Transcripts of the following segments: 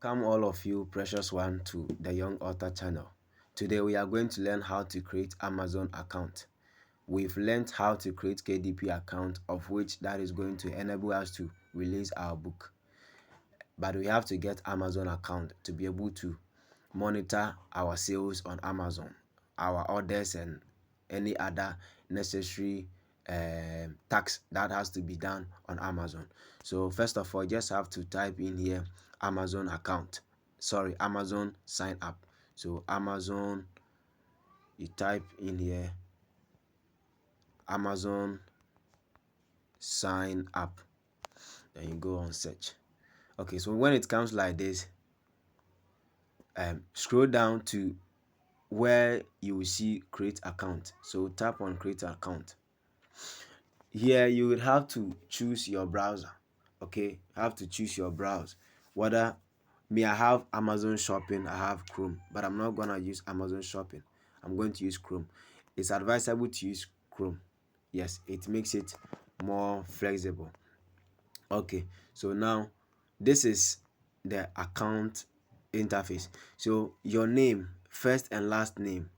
Welcome all of you precious one to the Young Author channel. Today we are going to learn how to create Amazon account. We've learned how to create KDP account, of which that is going to enable us to release our book. But we have to get Amazon account to be able to monitor our sales on Amazon, our orders and any other necessary tax that has to be done on Amazon. So first of all, just have to type in here Amazon account. Sorry, Amazon sign up. So Amazon, you type in here Amazon sign up. Then you go on search. Okay, so when it comes like this, scroll down to where you will see create account. So tap on create account. Here you will have to choose your browser. Okay, have to choose your browser. Whether me, I have Amazon Shopping, I have Chrome, but I'm not gonna use Amazon Shopping. I'm going to use Chrome. It's advisable to use Chrome. Yes, it makes it more flexible. Okay, so now this is the account interface. So your name, first and last name.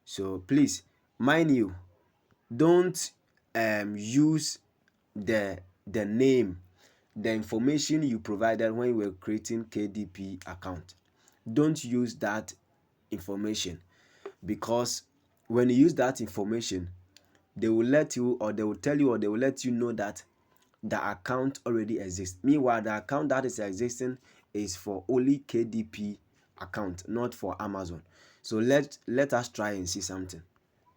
So please, mind you, don't use the name, the information you provided when you were creating KDP account. Don't use that information, because when you use that information, they will let you, or they will tell you, or they will let you know that the account already exists. Meanwhile, the account that is existing is for only KDP account, not for Amazon. So let us try and see something.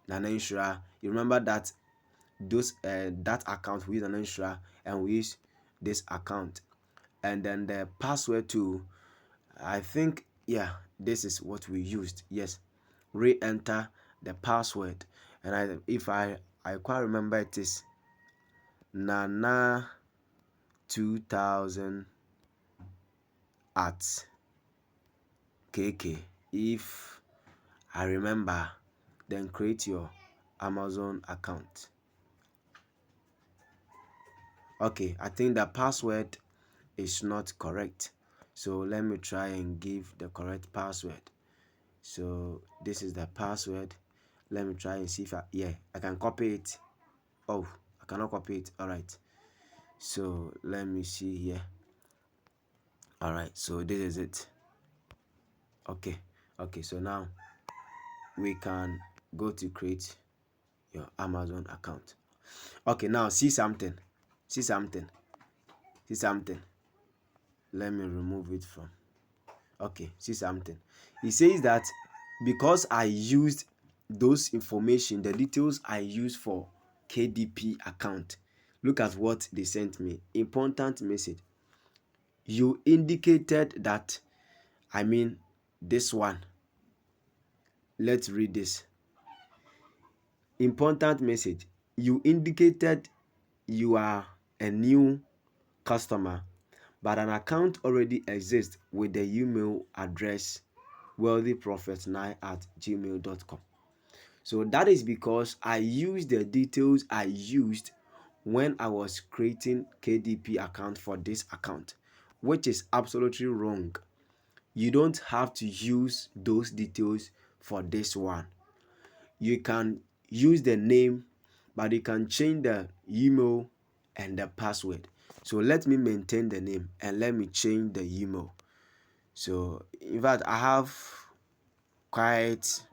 Nana Insura, you remember that those that account, we use Nana Insura and we use this account, and then the password to, I think, yeah, this is what we used. Yes, re-enter the password, and if I quite remember, it is Nana 2000 at KK. If I remember, then create your Amazon account. Okay, I think the password is not correct, so let me try and give the correct password. So this is the password. Let me try and see if I can copy it. Oh, I cannot copy it. All right, so let me see here. All right, so this is it. Okay, so now we can go to create your Amazon account. Okay, now see something. Let me remove it from. Okay, see something. It says that because I used those information, the details I used for KDP account, look at what they sent me. Important message. You indicated that, I mean, this one. Let's read this. Important message. You indicated you are a new customer, but an account already exists with the email address wealthyprophet9@gmail.com. So that is because I used the details I used when I was creating KDP account for this account, which is absolutely wrong. You don't have to use those details for this one. You can use the name, but you can change the email and the password. So let me maintain the name and let me change the email. So in fact, I have quite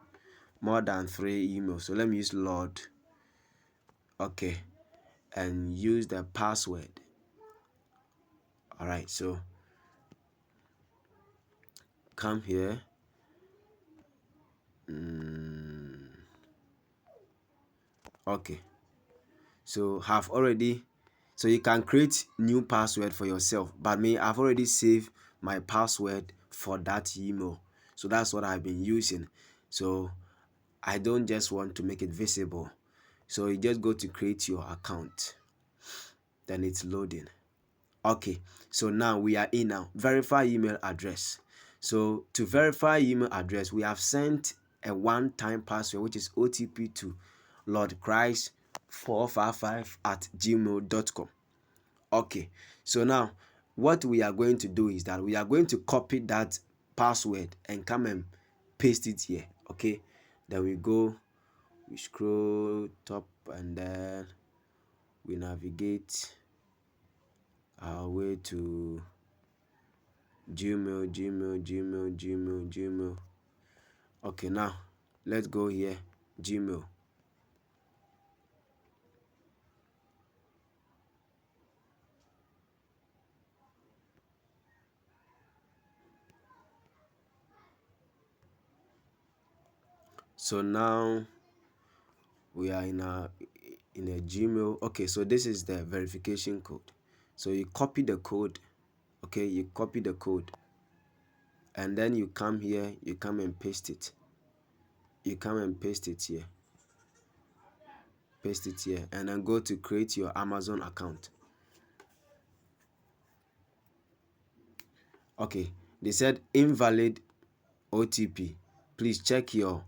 more than 3 emails. So let me use Lord. Okay, and use the password. All right, so come here. Okay, so have already, so you can create new password for yourself, but me, I've already saved my password for that email, so that's what I've been using. So I don't just want to make it visible, so you just go to create your account, then it's loading. Okay, so now we are in. Now verify email address. So to verify email address, we have sent a one-time password, which is OTP to LordChrist455@gmail.com. Okay, so now what we are going to do is that we are going to copy that password and come and paste it here. Okay, then we scroll top, and then we navigate our way to Gmail. Okay, now let's go here, Gmail. So now we are in a Gmail. Okay, so this is the verification code. So you copy the code. Okay, you copy the code, and then you come here, you come and paste it. You come and paste it here. Paste it here, and then go to create your Amazon account. Okay, they said invalid OTP. Please check your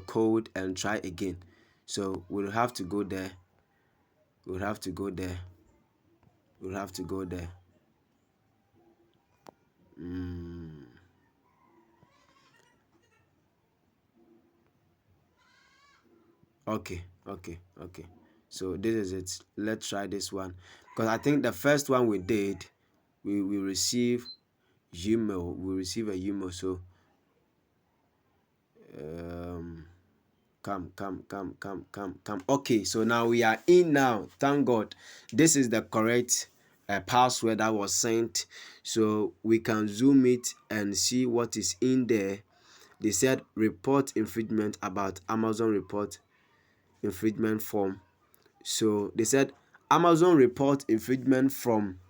code and try again. So we'll have to go there. Okay. So this is it. Let's try this one, because I think the first one we did, we receive Gmail. We receive a email. So come. Okay, so now we are in now. Thank God. This is the correct password that was sent. So we can zoom it and see what is in there. They said report infringement about Amazon report infringement form. So they said Amazon report infringement form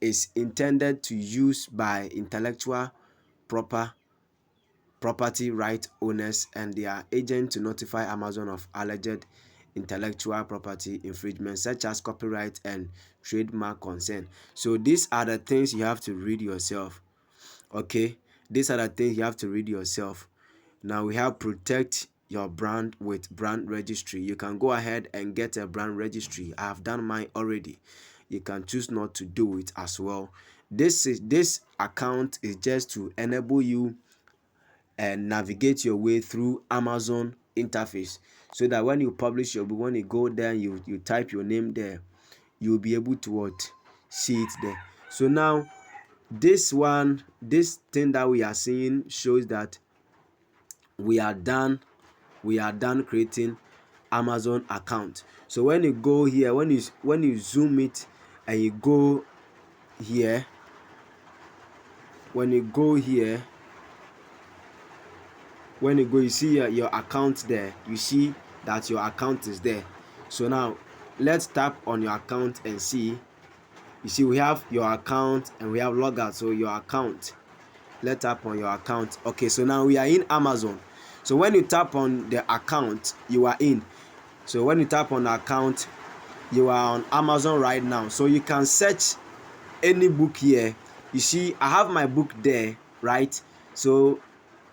is intended to use by intellectual property right owners and their agent to notify Amazon of alleged intellectual property infringement such as copyright and trademark concern. So these are the things you have to read yourself. Okay, these are the things you have to read yourself. Now we have protect your brand with brand registry. You can go ahead and get a brand registry. I have done mine already. You can choose not to do it as well. This account is just to enable you and navigate your way through Amazon interface, so that when you publish your book, when you go there, you type your name there, you'll be able to see it there. So now this thing that we are seeing shows that we are done creating Amazon account. So when you go here, when you zoom it and you go here, you see your account there. You see that your account is there. So now let's tap on your account and see. You see we have your account and we have logout. So your account, let's tap on your account. Okay, so now we are in Amazon. So when you tap on the account, you are in. So when you tap on the account, you are on Amazon right now. So you can search any book here. You see I have my book there, right? So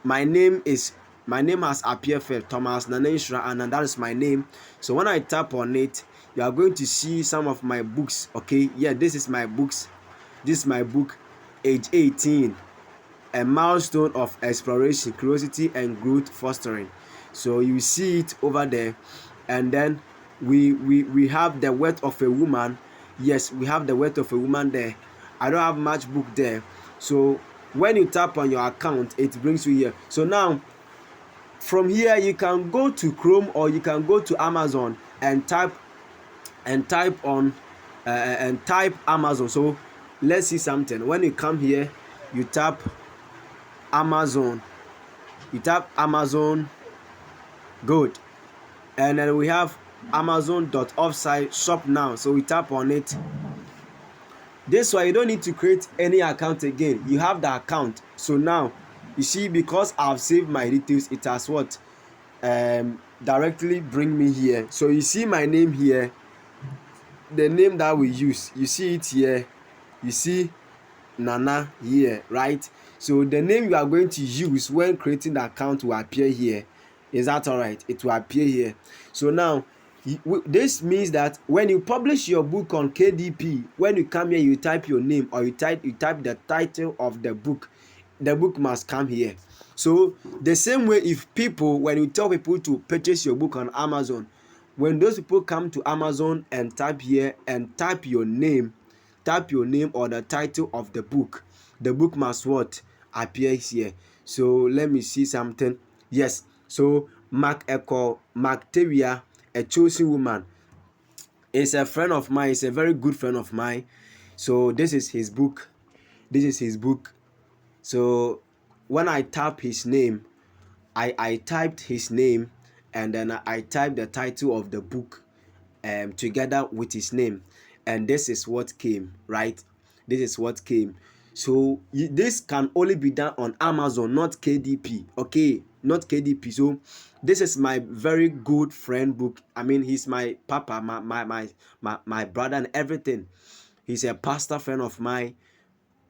my name has appeared for Thomas Nanensra, and that is my name. So when I tap on it, you are going to see some of my books. Okay, yeah, this is my books. This is my book, age 18, a milestone of exploration, curiosity and growth fostering. So you see it over there. And then we have the worth of a woman. Yes, we have the worth of a woman there. I don't have much book there. So when you tap on your account, it brings you here. So now from here you can go to Chrome or you can go to Amazon and type Amazon. So let's see something. When you come here, you tap Amazon. Good. And then we have Amazon.offsite shop now. So we tap on it. This way you don't need to create any account again. You have the account. So now you see, because I've saved my details, it has directly bring me here. So you see my name here, the name that we use, you see it here. You see Nana here, right? So the name you are going to use when creating the account will appear here. Is that all right? It will appear here. So now This means that when you publish your book on KDP, when you come here, you type your name or you type the title of the book must come here. So the same way, if people, when you tell people to purchase your book on Amazon, when those people come to Amazon and type here and type your name or the title of the book must what appear here. So let me see something. Yes, so Mark Echo Mactavia, a chosen woman, is a friend of mine. Is a very good friend of mine. So this is his book. This is his book. So when I tap his name, I typed his name, and then I typed the title of the book together with his name, and this is what came, right? This is what came. So this can only be done on Amazon, not KDP. Okay, not KDP. So this is my very good friend book. I mean, he's my papa, my brother and everything. He's a pastor friend of mine.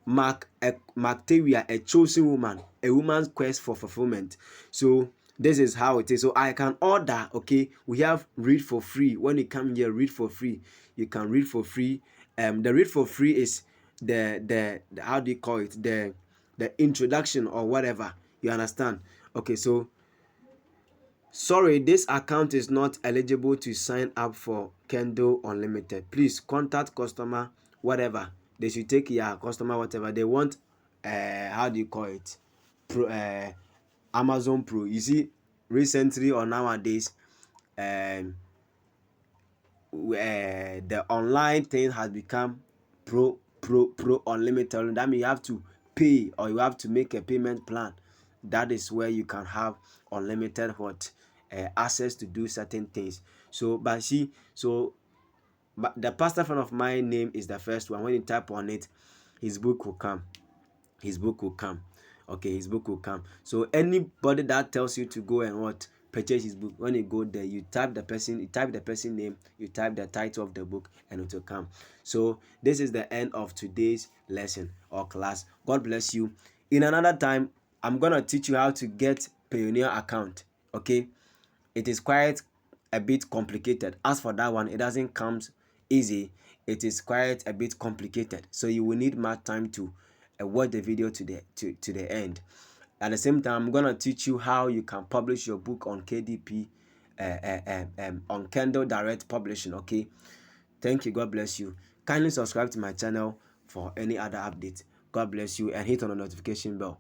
Mactavia, a chosen woman, a woman's quest for fulfillment. So this is how it is. So I can order. Okay, we have read for free. When you come here, read for free. You can read for free. The read for free is the how do you call it, the introduction or whatever. You understand? Okay, so sorry, this account is not eligible to sign up for Kindle Unlimited. Please contact customer, whatever. They should take your customer, whatever. They want, how do you call it? Amazon Pro. You see, recently or nowadays, um, the online thing has become pro unlimited. That means you have to pay or you have to make a payment plan. That is where you can have unlimited access to do certain things. So but see, so but the pastor friend of my name is the first one. When you type on it, his book will come. His book will come. Okay, his book will come. So anybody that tells you to go and purchase his book, when you go there, you type the person name, you type the title of the book, and it will come. So this is the end of today's lesson or class. God bless you. In another time, I'm gonna teach you how to get Payoneer account. Okay, it is quite a bit complicated. As for that one, it doesn't come easy. It is quite a bit complicated, so you will need more time to watch the video to the end. At the same time, I'm gonna teach you how you can publish your book on KDP, on Kindle Direct Publishing. Okay, thank you. God bless you. Kindly subscribe to my channel for any other updates. God bless you, and hit on the notification bell.